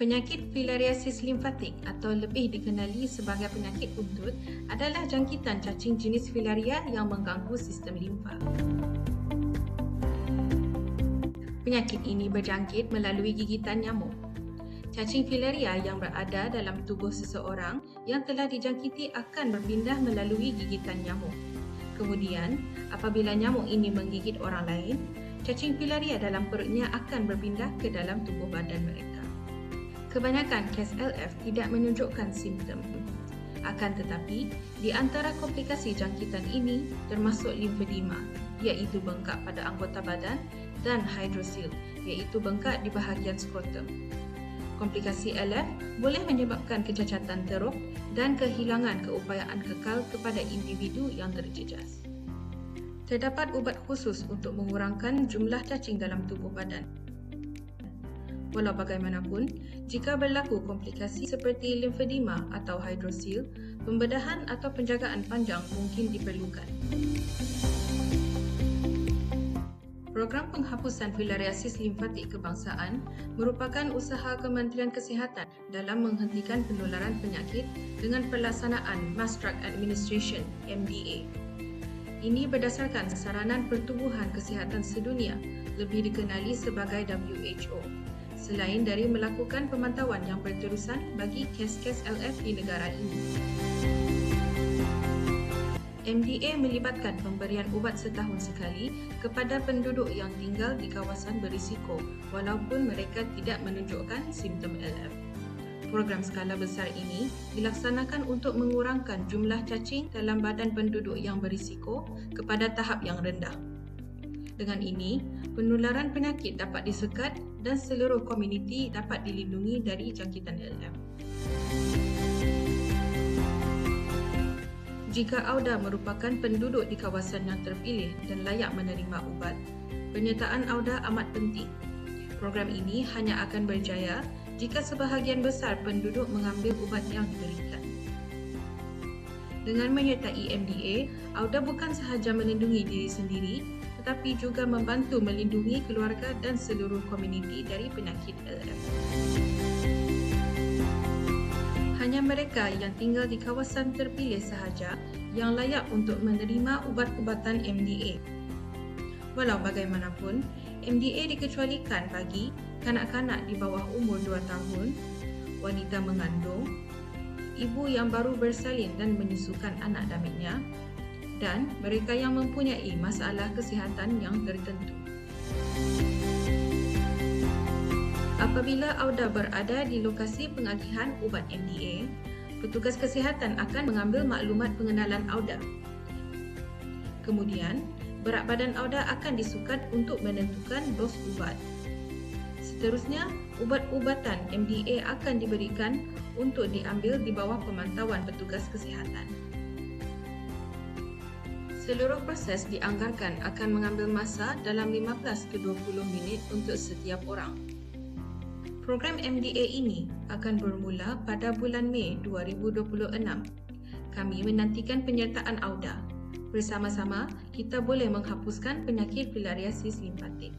Penyakit filariasis limfatik atau lebih dikenali sebagai penyakit untut adalah jangkitan cacing jenis filaria yang mengganggu sistem limfa. Penyakit ini berjangkit melalui gigitan nyamuk. Cacing filaria yang berada dalam tubuh seseorang yang telah dijangkiti akan berpindah melalui gigitan nyamuk. Kemudian, apabila nyamuk ini menggigit orang lain, cacing filaria dalam perutnya akan berpindah ke dalam tubuh badan mereka. Kebanyakan kes LF tidak menunjukkan simptom. Akan tetapi, di antara komplikasi jangkitan ini termasuk limfedema, iaitu bengkak pada anggota badan, dan hydrocele, iaitu bengkak di bahagian skrotum. Komplikasi LF boleh menyebabkan kecacatan teruk dan kehilangan keupayaan kekal kepada individu yang terjejas. Terdapat ubat khusus untuk mengurangkan jumlah cacing dalam tubuh badan. Walau bagaimanapun, jika berlaku komplikasi seperti limfedema atau hydrocele, pembedahan atau penjagaan panjang mungkin diperlukan. Program penghapusan filariasis limfatik kebangsaan merupakan usaha Kementerian Kesihatan dalam menghentikan penularan penyakit dengan pelaksanaan Mass Drug Administration (MDA). Ini berdasarkan Saranan Pertubuhan Kesihatan Sedunia, lebih dikenali sebagai WHO. Selain dari melakukan pemantauan yang berterusan bagi kes-kes LF di negara ini. MDA melibatkan pemberian ubat setahun sekali kepada penduduk yang tinggal di kawasan berisiko walaupun mereka tidak menunjukkan simptom LF. Program skala besar ini dilaksanakan untuk mengurangkan jumlah cacing dalam badan penduduk yang berisiko kepada tahap yang rendah. Dengan ini, penularan penyakit dapat disekat dan seluruh komuniti dapat dilindungi dari jangkitan LF. Jika AUDA merupakan penduduk di kawasan yang terpilih dan layak menerima ubat, penyertaan AUDA amat penting. Program ini hanya akan berjaya jika sebahagian besar penduduk mengambil ubat yang diberikan. Dengan menyertai MDA, AUDA bukan sahaja melindungi diri sendiri, tetapi juga membantu melindungi keluarga dan seluruh komuniti dari penyakit LF. Hanya mereka yang tinggal di kawasan terpilih sahaja yang layak untuk menerima ubat-ubatan MDA. Walau bagaimanapun, MDA dikecualikan bagi kanak-kanak di bawah umur 2 tahun, wanita mengandung, ibu yang baru bersalin dan menyusukan anak damiknya, dan mereka yang mempunyai masalah kesihatan yang tertentu. Apabila AUDA berada di lokasi pengagihan ubat MDA, petugas kesihatan akan mengambil maklumat pengenalan AUDA. Kemudian, berat badan AUDA akan disukat untuk menentukan dos ubat. Seterusnya, ubat-ubatan MDA akan diberikan untuk diambil di bawah pemantauan petugas kesihatan. Seluruh proses dianggarkan akan mengambil masa dalam 15 ke 20 minit untuk setiap orang. Program MDA ini akan bermula pada bulan Mei 2026. Kami menantikan penyertaan AUDA. Bersama-sama, kita boleh menghapuskan penyakit filariasis limfatik.